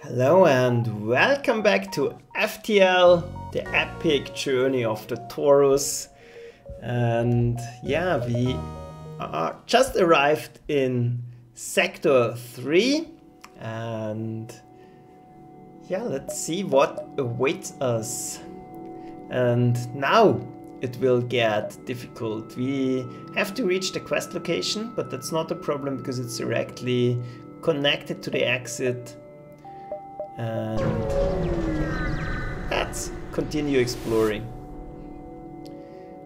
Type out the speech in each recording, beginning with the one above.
Hello and welcome back to FTL, the epic journey of the Torus. And yeah, we just arrived in Sector 3 and yeah, let's see what awaits us. And now it will get difficult. We have to reach the quest location, but that's not a problem because it's directly connected to the exit. And let's continue exploring.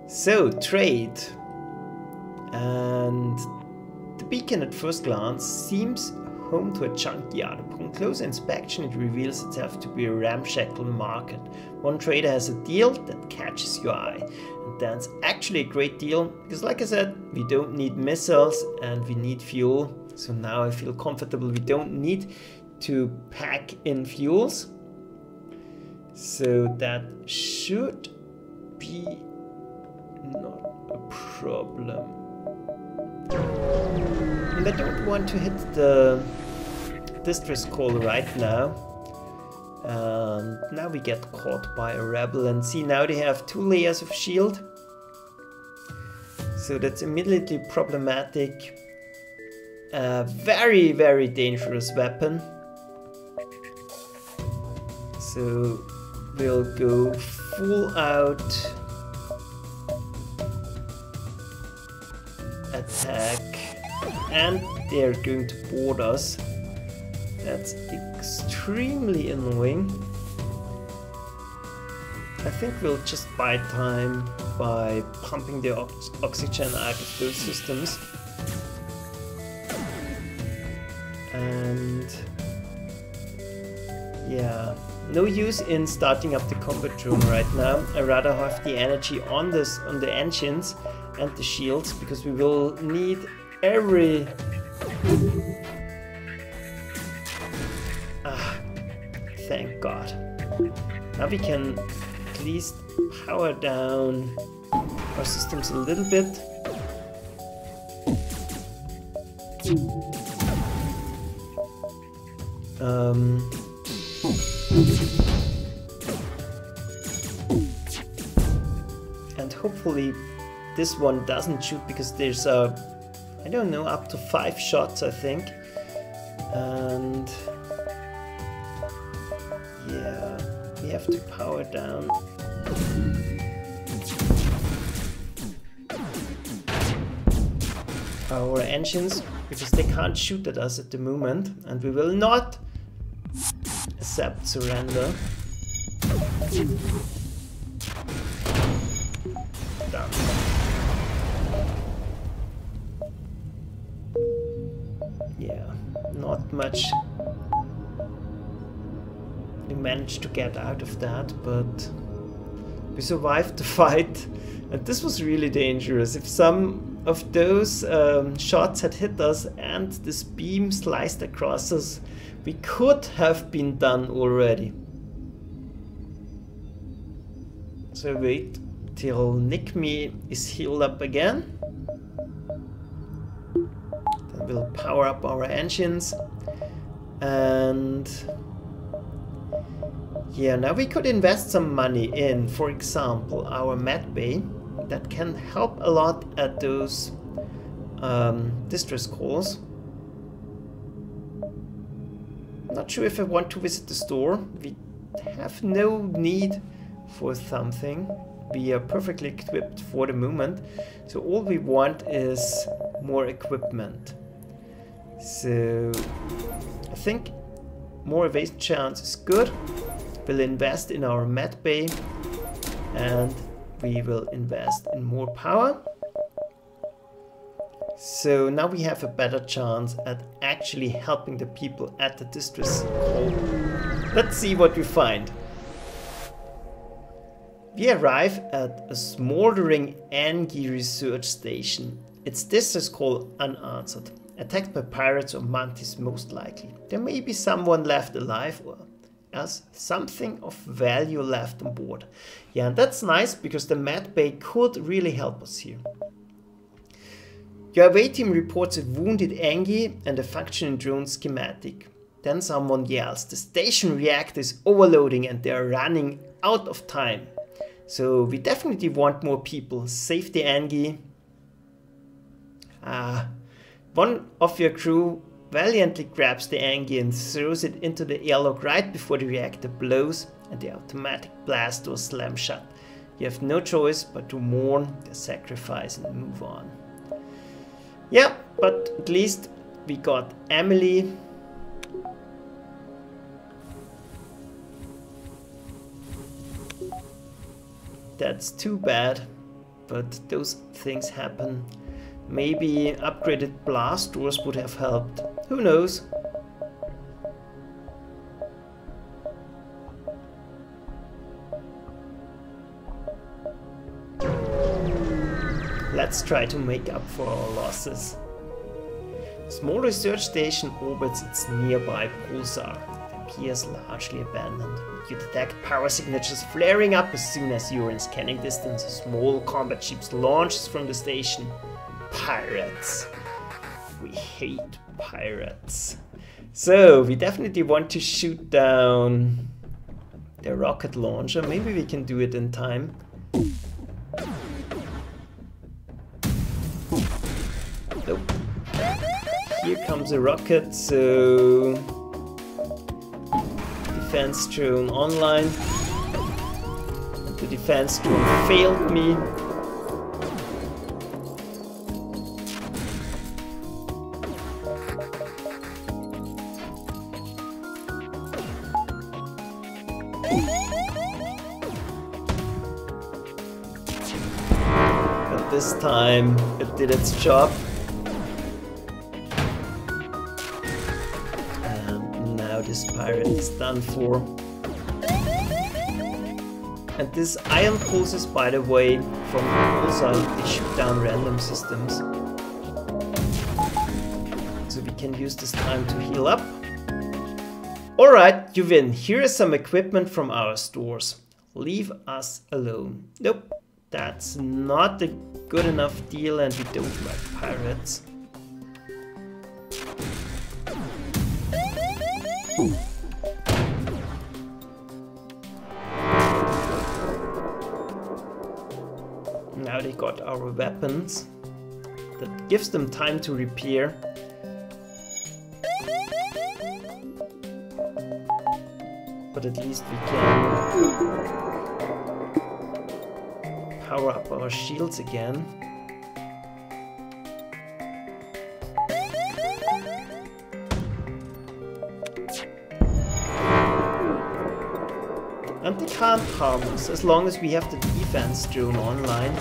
So, trade. And the beacon at first glance seems home to a junkyard. Upon closer inspection, it reveals itself to be a ramshackle market. One trader has a deal that catches your eye. And that's actually a great deal, because like I said, we don't need missiles and we need fuel. So now I feel comfortable. We don't need to pack in fuels, so that should be not a problem. And I don't want to hit the distress call right now. And now we get caught by a rebel, and see, now they have 2 layers of shield, so that's immediately problematic. A very, very dangerous weapon. So we'll go full out attack, and they're going to board us. That's extremely annoying. I think we'll just buy time by pumping the oxygen out of those systems. And yeah, no use in starting up the combat drone right now. I rather have the energy on the engines and the shields, because we will need every thank God. Now we can at least power down our systems a little bit. And hopefully this one doesn't shoot, because there's I don't know, up to 5 shots I think. And yeah, we have to power down. Our engines, because they can't shoot at us at the moment, and we will not accept surrender. Done. Yeah, not much we managed to get out of that, but we survived the fight, and this was really dangerous. If some of those shots had hit us and this beam sliced across us, we could have been done already. So wait till Nickme is healed up again. Then we'll power up our engines. And yeah, now we could invest some money in, for example, our med bay. That can help a lot at those distress calls. Not sure if I want to visit the store. We have no need for something. We are perfectly equipped for the moment. So all we want is more equipment. So I think more evasion chance is good. We'll invest in our med bay, and we will invest in more power. So now we have a better chance at actually helping the people at the distress call. Let's see what we find. We arrive at a smoldering Engi research station. Its distress call unanswered. Attacked by pirates or mantis most likely. There may be someone left alive, or else something of value left on board. Yeah, and that's nice, because the med bay could really help us here. Your away team reports a wounded Engi and a functioning drone schematic. Then someone yells, the station reactor is overloading and they are running out of time. So we definitely want more people. Save the Engi. One of your crew valiantly grabs the Engi and throws it into the airlock right before the reactor blows and the automatic blast doors slam shut. You have no choice but to mourn the sacrifice and move on. Yeah, but at least we got Emily. That's too bad, but those things happen. Maybe upgraded blast doors would have helped. Who knows? Let's try to make up for our losses. A small research station orbits its nearby pulsar. It appears largely abandoned. You detect power signatures flaring up as soon as you're in scanning distance. A small combat ship launches from the station. Pirates. We hate pirates. So, we definitely want to shoot down the rocket launcher. Maybe we can do it in time. Nope. Here comes a rocket, so defense drone online. The defense drone failed me. But this time it did its job. This pirate is done for. And this ion pulses, by the way, from the pulsar, they shoot down random systems. So we can use this time to heal up. Alright, you win. Here is some equipment from our stores. Leave us alone. Nope, that's not a good enough deal and we don't like pirates. Now they got our weapons. That gives them time to repair. But at least we can power up our shields again. And they can't harm us as long as we have the defense drone online.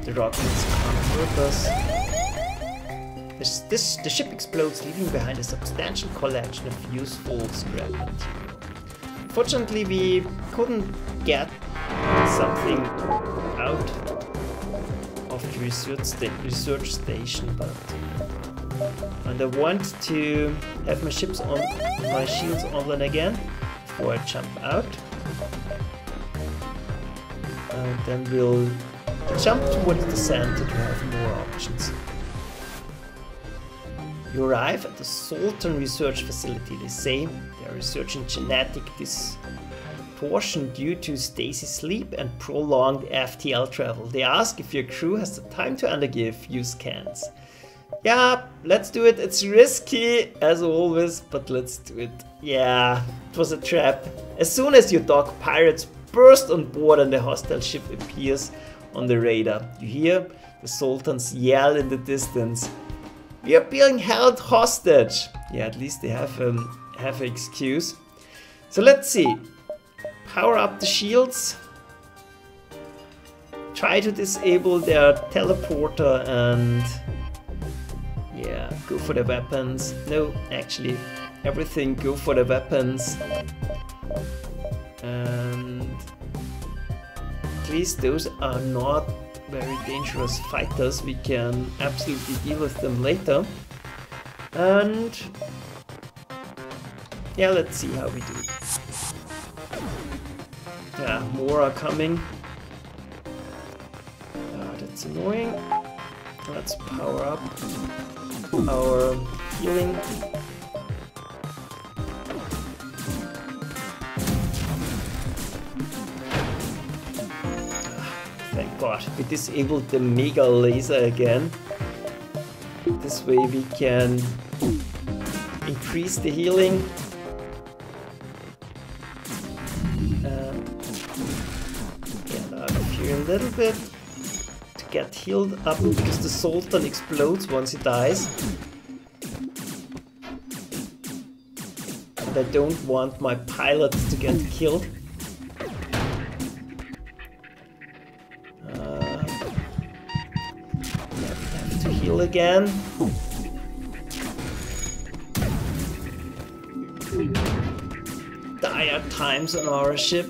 The rockets can't hurt us. The ship explodes, leaving behind a substantial collection of useful scrap material. Unfortunately, we couldn't get something out of the research station, but and I want to have my shields online again before I jump out. And then we'll jump towards the center to have more options. You arrive at the Sultan research facility. They say they are researching genetic distortion due to stasis sleep and prolonged FTL travel. They ask if your crew has the time to undergo a few scans. Yeah, let's do it. It's risky as always, but let's do it. Yeah, it was a trap. As soon as you dock, pirates burst on board and the hostile ship appears on the radar. You hear the Sultans yell in the distance. We are being held hostage. Yeah, at least they have an excuse. So let's see. Power up the shields. Try to disable their teleporter and yeah, go for the weapons. No, actually, everything go for the weapons. And at least those are not very dangerous fighters. We can absolutely deal with them later. And yeah, let's see how we do. Yeah, more are coming. That's annoying. Let's power up our healing. god, we disabled the mega laser again. This way we can increase the healing. Get out of here a little bit to get healed up, because the Sultan explodes once he dies. And I don't want my pilots to get killed. Heal again. Dire times on our ship.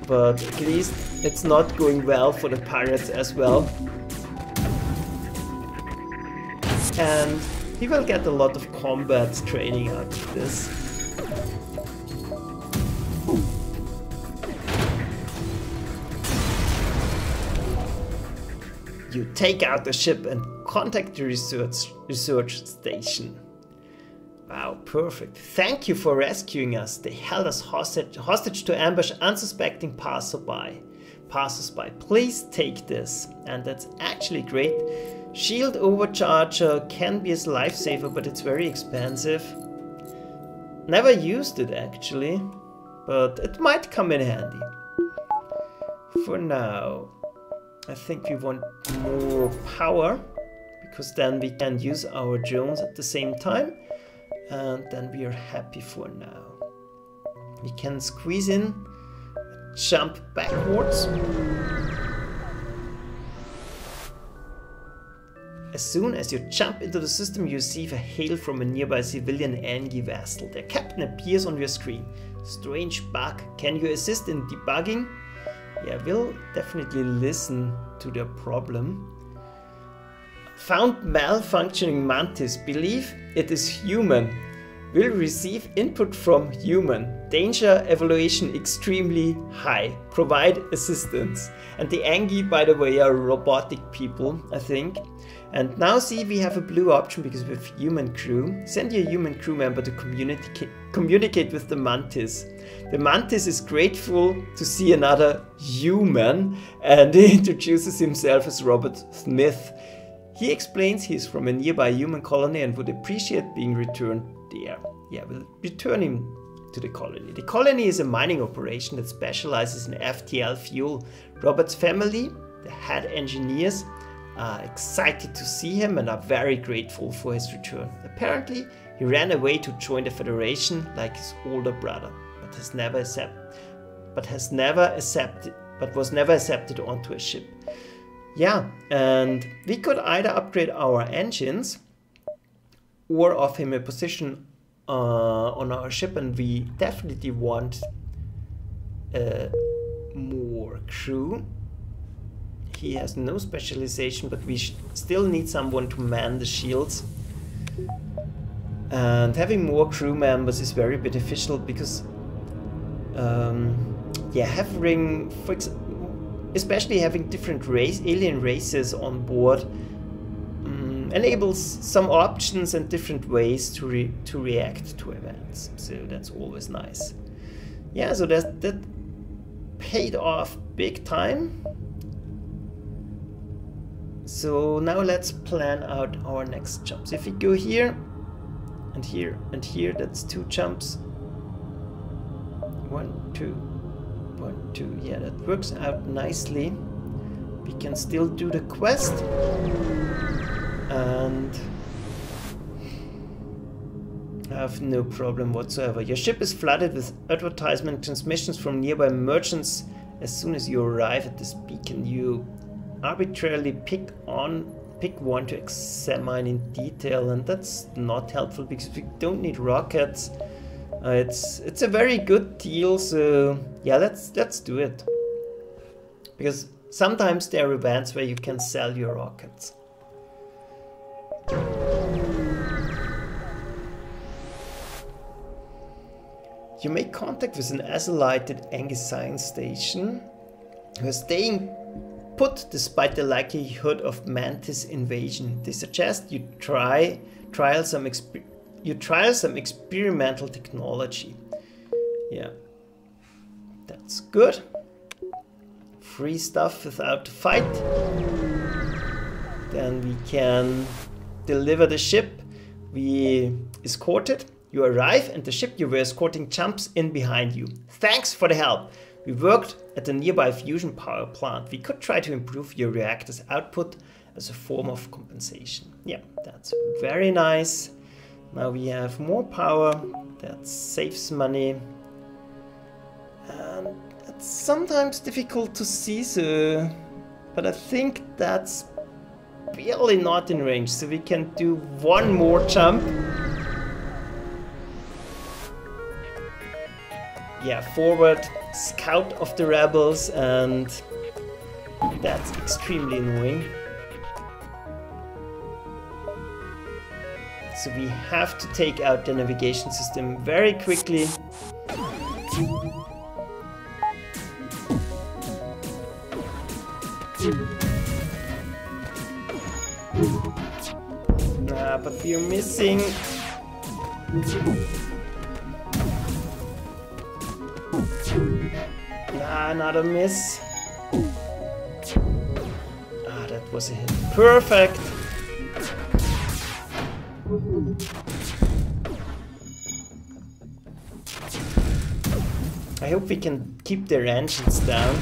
But at least it's not going well for the pirates as well. And he will get a lot of combat training out of this. You take out the ship and contact the research station. Wow, perfect. Thank you for rescuing us. They held us hostage to ambush unsuspecting passersby. Please take this. And that's actually great. Shield overcharger can be a lifesaver, but it's very expensive. Never used it actually, but it might come in handy. For now, I think we want more power, because then we can use our drones at the same time, and then we are happy for now. We can squeeze in, jump backwards. As soon as you jump into the system, you receive a hail from a nearby civilian Engi vessel. Their captain appears on your screen. Strange bug. Can you assist in debugging? Yeah, we'll definitely listen to their problem. Found malfunctioning mantis. Believe it is human. Will receive input from human. Danger evaluation extremely high. Provide assistance. And the Engi, by the way, are robotic people, I think. And now see, we have a blue option because we have human crew. Send your human crew member to communicate with the mantis. The mantis is grateful to see another human, and he introduces himself as Robert Smith. He explains he's from a nearby human colony and would appreciate being returned there. Yeah, we'll return him to the colony. The colony is a mining operation that specializes in FTL fuel. Robert's family, the head engineers, are excited to see him and are very grateful for his return. Apparently, he ran away to join the Federation like his older brother, but was never accepted onto a ship. Yeah, and we could either upgrade our engines or offer him a position on our ship, and we definitely want more crew. He has no specialization, but we still need someone to man the shields. And having more crew members is very beneficial because, yeah, having, especially having different alien races on board enables some options and different ways to react to events. So that's always nice. Yeah, so that paid off big time. So now let's plan out our next jumps. If we go here and here and here, that's 2 jumps. 1, 2, 1, 2. Yeah, that works out nicely. We can still do the quest. And I have no problem whatsoever. Your ship is flooded with advertisement transmissions from nearby merchants. As soon as you arrive at this beacon, you arbitrarily pick one to examine in detail, and that's not helpful because we don't need rockets. It's a very good deal, so yeah, let's do it, because sometimes there are events where you can sell your rockets. You make contact with an isolated Engi science station who is staying put despite the likelihood of mantis invasion. They suggest you trial some experimental technology. Yeah, that's good. Free stuff without a fight. Then we can deliver the ship we escorted. You arrive and the ship you were escorting jumps in behind you. Thanks for the help. We worked at the nearby fusion power plant. We could try to improve your reactor's output as a form of compensation. Yeah, that's very nice. Now we have more power. That saves money. And it's sometimes difficult to see, so, but I think that's barely not in range, so we can do one more jump. Yeah, forward, scout of the rebels, and that's extremely annoying. So we have to take out the navigation system very quickly. But we're missing. Another miss. That was a hit. Perfect. I hope we can keep their engines down.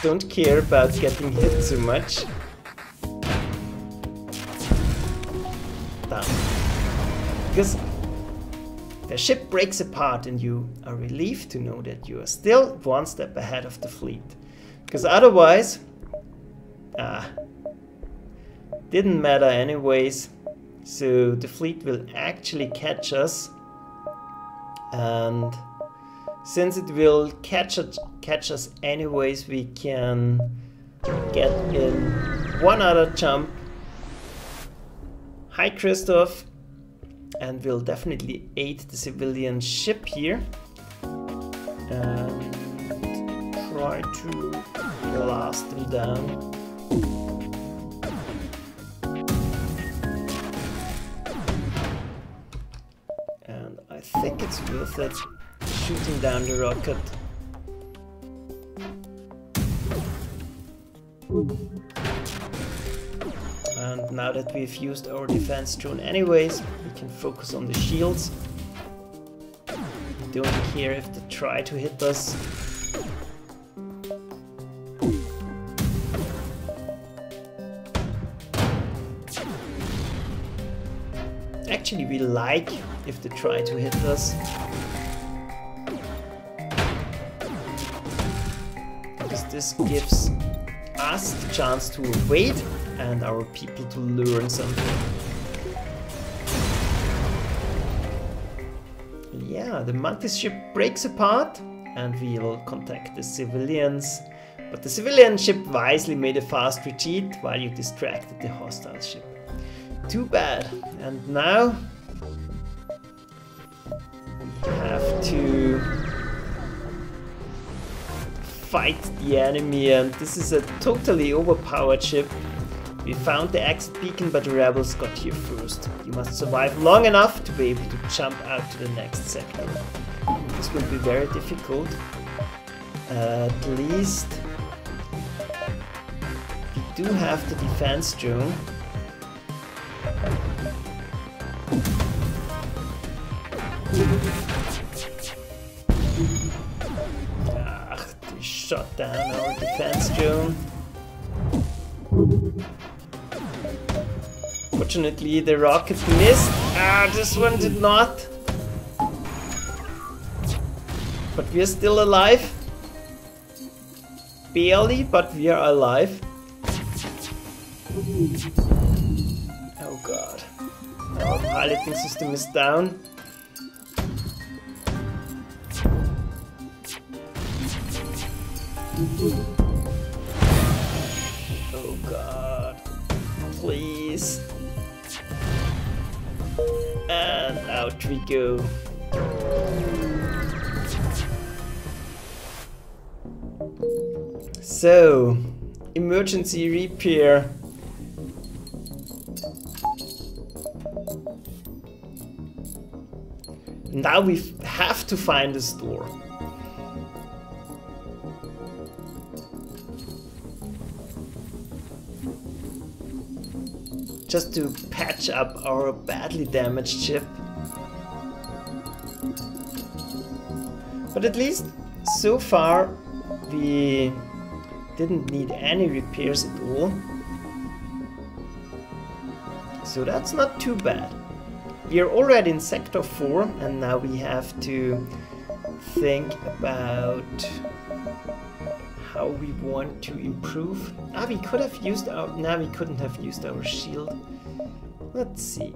Don't care about getting hit so much. Down. Because the ship breaks apart and you are relieved to know that you are still one step ahead of the fleet. Because otherwise, didn't matter anyways. So the fleet will actually catch us, and since it will catch us anyways, we can get in one other jump. Hi Christoph, and we'll definitely aid the civilian ship here and try to blast them down. And I think it's worth it shooting down the rocket. And now that we've used our defense drone anyways, we can focus on the shields. We don't care if they try to hit us. Actually, we like if they try to hit us. Because this gives us the chance to evade and our people to learn something. Yeah, the Mantis ship breaks apart and we'll contact the civilians. But the civilian ship wisely made a fast retreat while you distracted the hostile ship. Too bad. And now we have to fight the enemy, and this is a totally overpowered ship. We found the exit beacon, but the rebels got here first. You must survive long enough to be able to jump out to the next sector. This will be very difficult. At least we do have the defense drone. They shot down our defense drone. Fortunately, the rocket missed. This one did not. But we are still alive. Barely, but we are alive. Oh god. Our piloting system is down. Oh god. Please. And out we go. So, emergency repair. Now we have to find a store. Just to patch up our badly damaged ship. But at least so far we didn't need any repairs at all. So that's not too bad. We are already in Sector 4 and now we have to think about how we want to improve. We could have used our... No, we couldn't have used our shield. Let's see.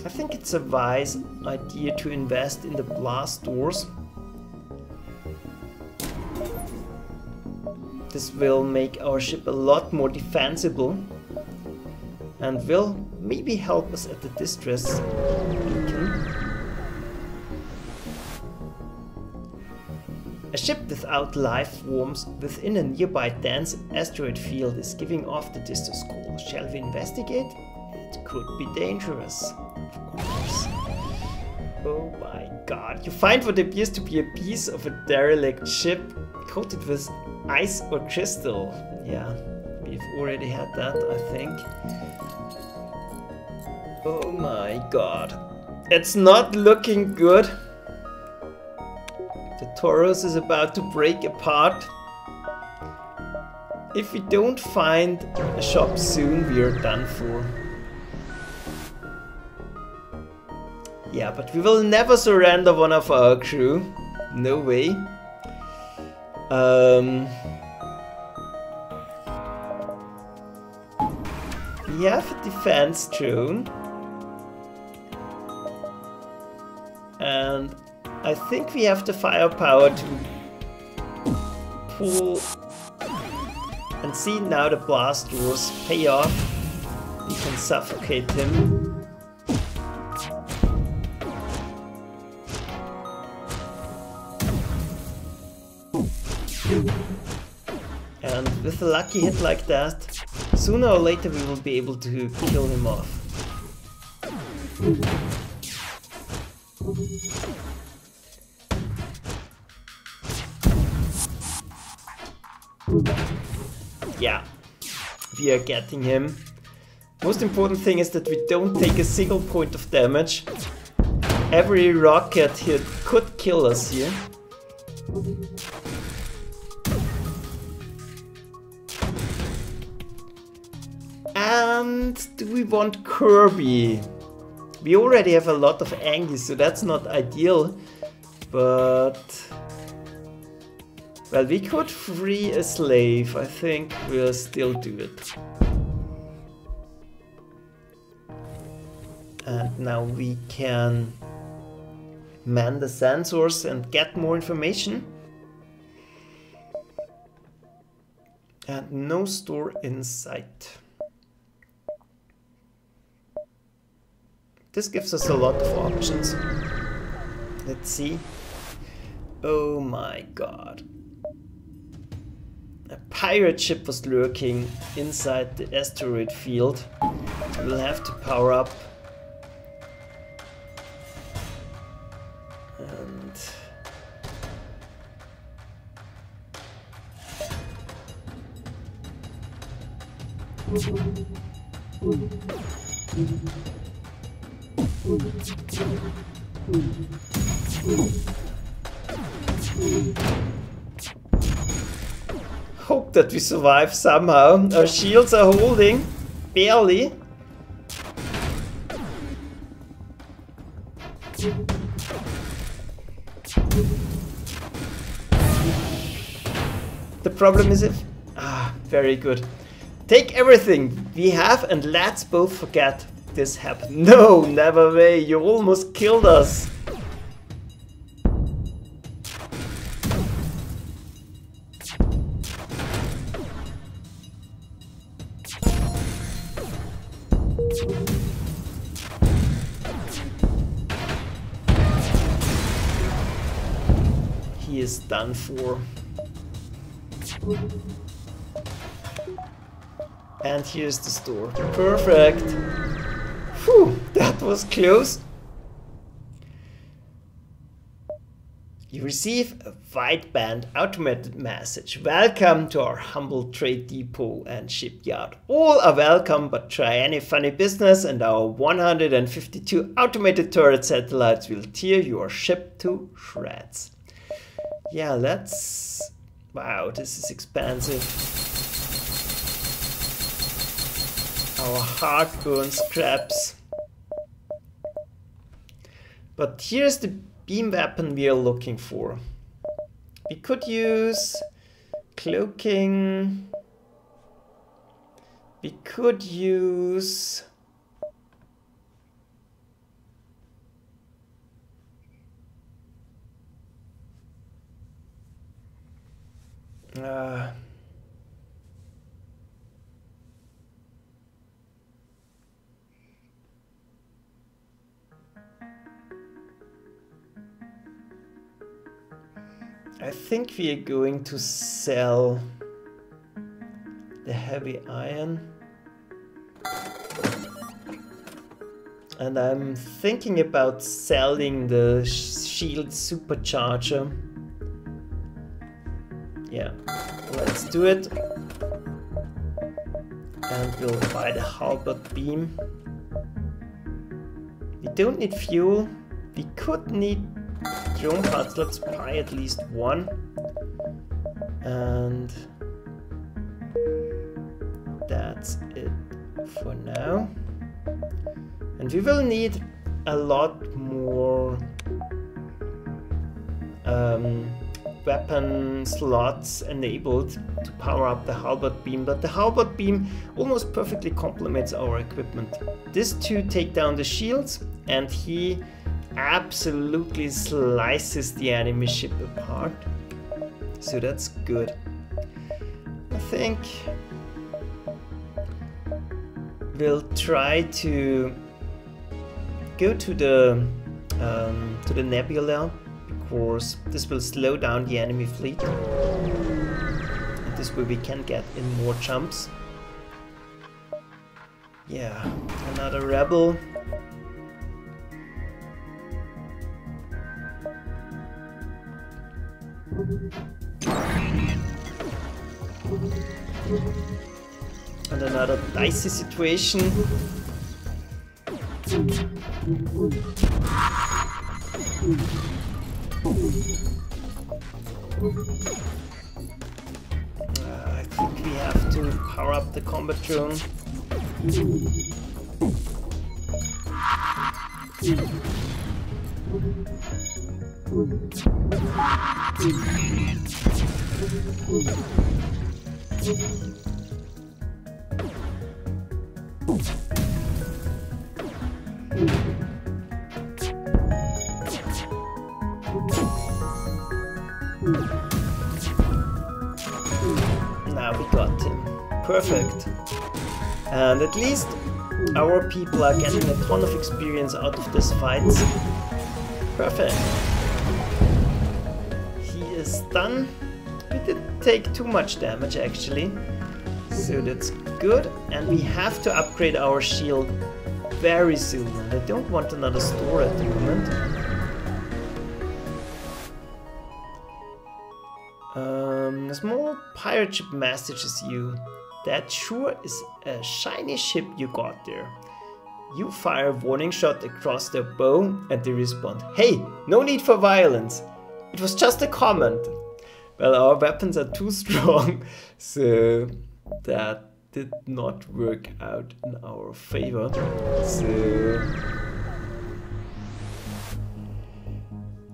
I think it's a wise idea to invest in the blast doors. This will make our ship a lot more defensible and will maybe help us at the distress beacon. A ship without life forms within a nearby dense asteroid field is giving off the distress call. Shall we investigate? It could be dangerous. Of course. Oh my god. You find what appears to be a piece of a derelict ship coated with ice or crystal. Yeah, we've already had that, I think. Oh my god. It's not looking good. The Torus is about to break apart. If we don't find a shop soon, we are done for. Yeah, but we will never surrender one of our crew. No way. We have a defense drone. And I think we have the firepower to pull and see now the blast doors pay off. We can suffocate him. And with a lucky hit like that, sooner or later we will be able to kill him off. Yeah, we are getting him. Most important thing is that we don't take a single point of damage. Every rocket hit could kill us here. And do we want Kirby? We already have a lot of Engi, so that's not ideal. But... well, we could free a slave. I think we'll still do it. And now we can man the sensors and get more information. And no store in sight. This gives us a lot of options. Let's see. Oh my god. A pirate ship was lurking inside the asteroid field. We'll have to power up. And... hope that we survive somehow. Our shields are holding, barely. The problem is if... very good. Take everything we have and let's both forget this happened. No, never way, you almost killed us. He is done for. And here's the store. Perfect. Whew, that was close. You receive a white band automated message. Welcome to our humble trade depot and shipyard. All are welcome, but try any funny business and our 152 automated turret satellites will tear your ship to shreds. Yeah, let's... Wow, this is expensive. Our hardcore scraps. But here's the beam weapon we are looking for. We could use cloaking. We could use I think we are going to sell the heavy iron. And I'm thinking about selling the shield supercharger. Yeah, let's do it. And we'll buy the halberd beam. We don't need fuel. We could need drone parts. Let's buy at least one. And that's it for now. And we will need a lot more weapon slots enabled to power up the halberd beam, but the halberd beam almost perfectly complements our equipment. These two take down the shields, and he absolutely slices the enemy ship apart. So that's good. I think we'll try to go to the nebula, because this will slow down the enemy fleet. And this way we can get in more jumps. Yeah, another rebel. And another dicey situation. I think we have to power up the combat drone. Now we got him. Perfect. And at least our people are getting a ton of experience out of these fights. Perfect. He is done. We didn't take too much damage actually. So that's good. And we have to upgrade our shield very soon. And I don't want another store at the moment. A small pirate ship messages you. That sure is a shiny ship you got there. You fire a warning shot across their bow and they respond, "Hey, no need for violence. It was just a comment." Well, our weapons are too strong, so that did not work out in our favor. So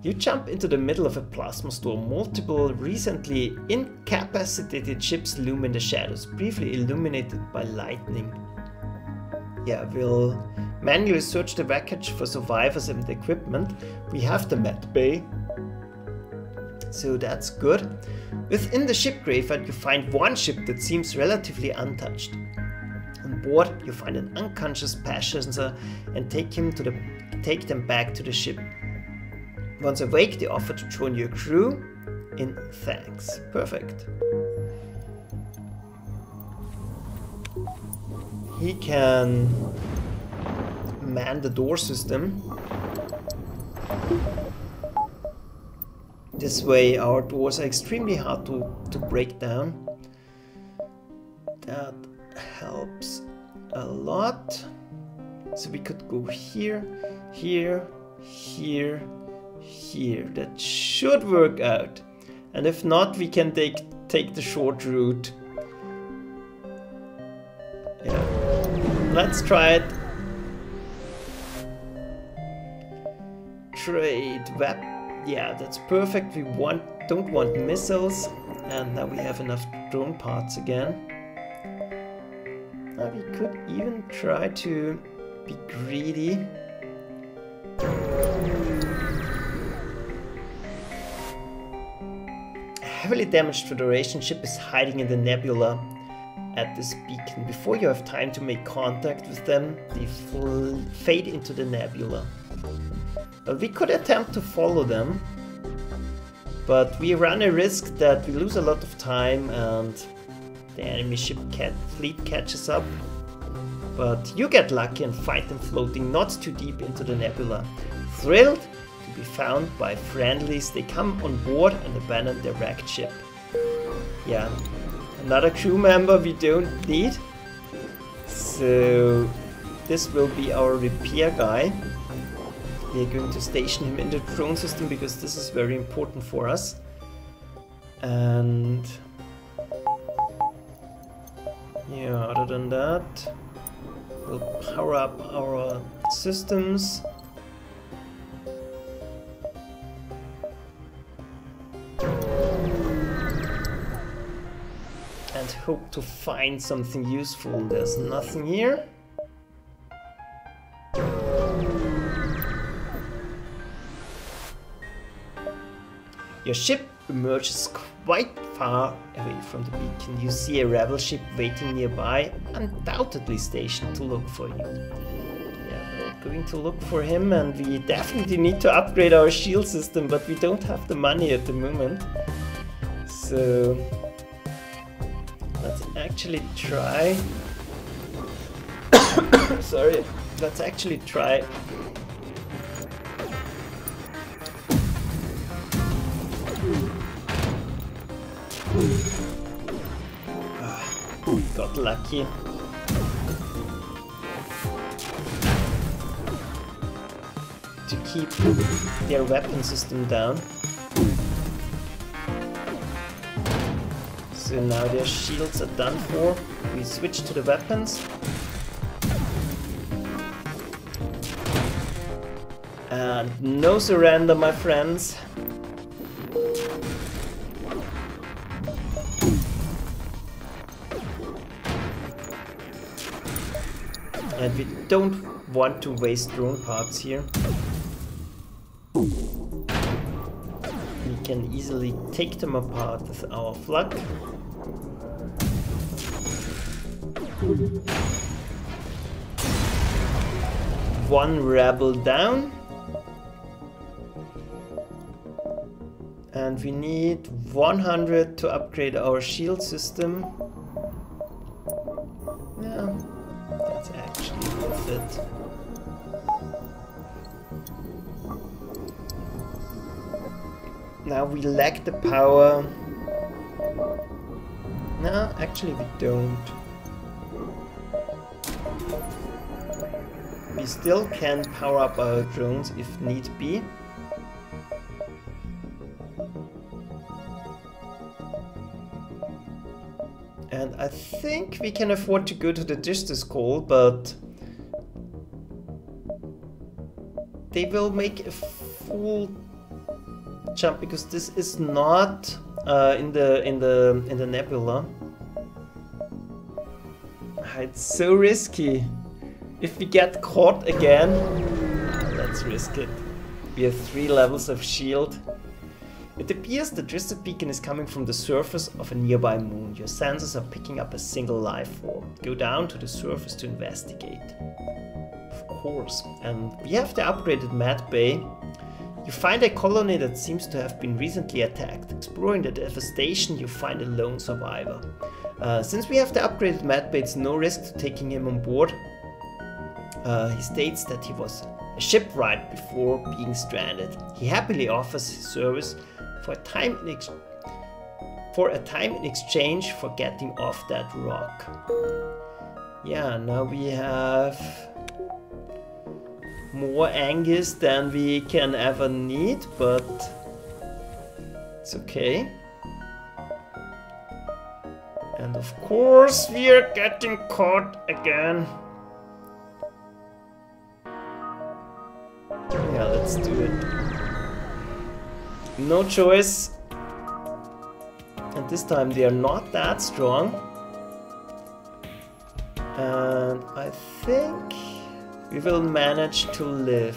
you jump into the middle of a plasma storm. Multiple recently incapacitated ships loom in the shadows, briefly illuminated by lightning. Yeah, we'll manually search the wreckage for survivors and equipment. We have the med bay, so that's good. Within the ship graveyard you find one ship that seems relatively untouched. On board you find an unconscious passenger and take them back to the ship. Once awake, they offer to join your crew in thanks. Perfect. he can man the door system. This way our doors are extremely hard to break down. That helps a lot. So we could go here, here, here, here. That should work out. And if not, we can take the short route. Yeah. Let's try it. Trade web. Yeah, that's perfect. We don't want missiles. And now we have enough drone parts again. Now we could even try to be greedy. A heavily damaged Federation ship is hiding in the nebula at this beacon. Before you have time to make contact with them, they fade into the nebula. But we could attempt to follow them, but we run a risk that we lose a lot of time and the enemy ship fleet catches up. But you get lucky and find them floating not too deep into the nebula. Thrilled to be found by friendlies, they come on board and abandon their wrecked ship. Yeah, another crew member we don't need. So this will be our repair guy. We are going to station him in the drone system because this is very important for us. And yeah, other than that, we'll power up our systems. And hope to find something useful. There's nothing here. Your ship emerges quite far away from the beacon. You see a rebel ship waiting nearby, undoubtedly stationed to look for you. Yeah, we're going to look for him, and we definitely need to upgrade our shield system, but we don't have the money at the moment. So let's actually try. Sorry, let's actually try. Got lucky. To keep their weapon system down. So now their shields are done for. We switch to the weapons. And no surrender, my friends. And we don't want to waste drone parts here. We can easily take them apart with our flak. One rebel down. And we need 100 to upgrade our shield system. Yeah. That's actually worth it. Now we lack the power. No, actually we don't. We still can power up our drones if need be. And I think we can afford to go to the distance call, but they will make a full jump because this is not in the nebula. It's so risky. If we get caught again, let's risk it. We have 3 levels of shield. It appears the Dristed beacon is coming from the surface of a nearby moon. Your sensors are picking up a single life form. Go down to the surface to investigate. Of course. And we have the upgraded med bay. You find a colony that seems to have been recently attacked. Exploring the devastation, you find a lone survivor. Since we have the upgraded medbay, it's no risk to taking him on board. He states that he was a shipwright before being stranded. He happily offers his service for a time in exchange for getting off that rock. Yeah, now we have more Engis than we can ever need, but it's okay. And of course we are getting caught again. Yeah, let's do it. No choice. And this time they are not that strong. And I think we will manage to live.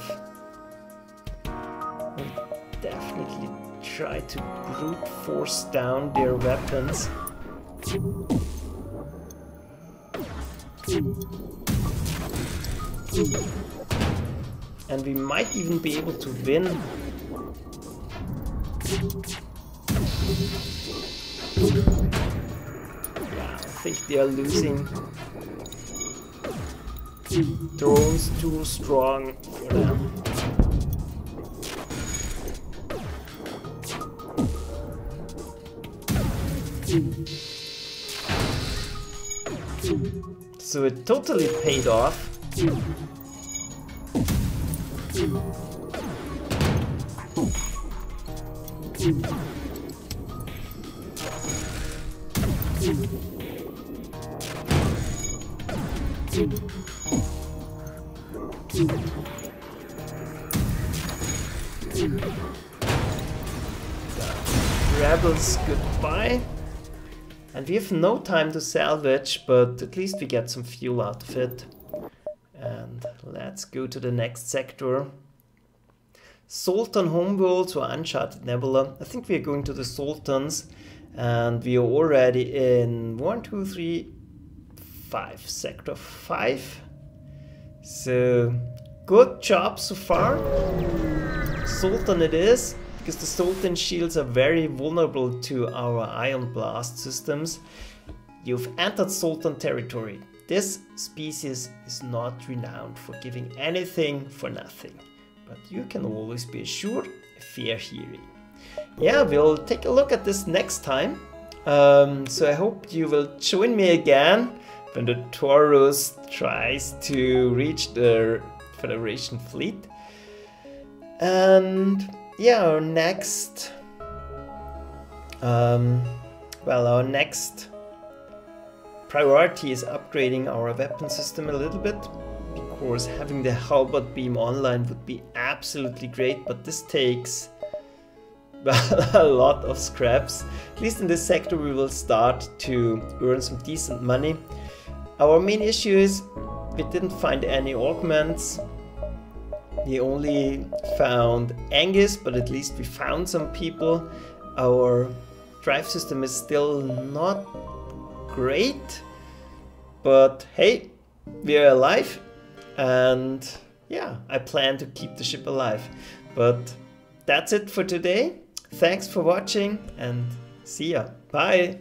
We'll definitely try to brute force down their weapons. And we might even be able to win. Yeah, I think they are losing. Drones too strong for them. So it totally paid off. Rebels, goodbye. And we have no time to salvage, but at least we get some fuel out of it. And let's go to the next sector. Sultan homeworld or Uncharted Nebula. I think we are going to the Sultans, and we are already in 1, 2, 3, 5, sector 5. So good job so far. Sultan it is, because the Sultan shields are very vulnerable to our ion blast systems. You've entered Sultan territory. This species is not renowned for giving anything for nothing, but you can always be assured a fair hearing. Yeah, we'll take a look at this next time. So I hope you will join me again when the Torus tries to reach the Federation fleet. And yeah, our next priority is upgrading our weapon system a little bit, because having the halberd beam online would be absolutely great, but this takes a lot of scraps. At least in this sector we will start to earn some decent money. Our main issue is we didn't find any augments. We only found Engis, but at least we found some people. Our drive system is still not great, but hey, we are alive, and yeah, I plan to keep the ship alive. But that's it for today. Thanks for watching, and see ya. Bye.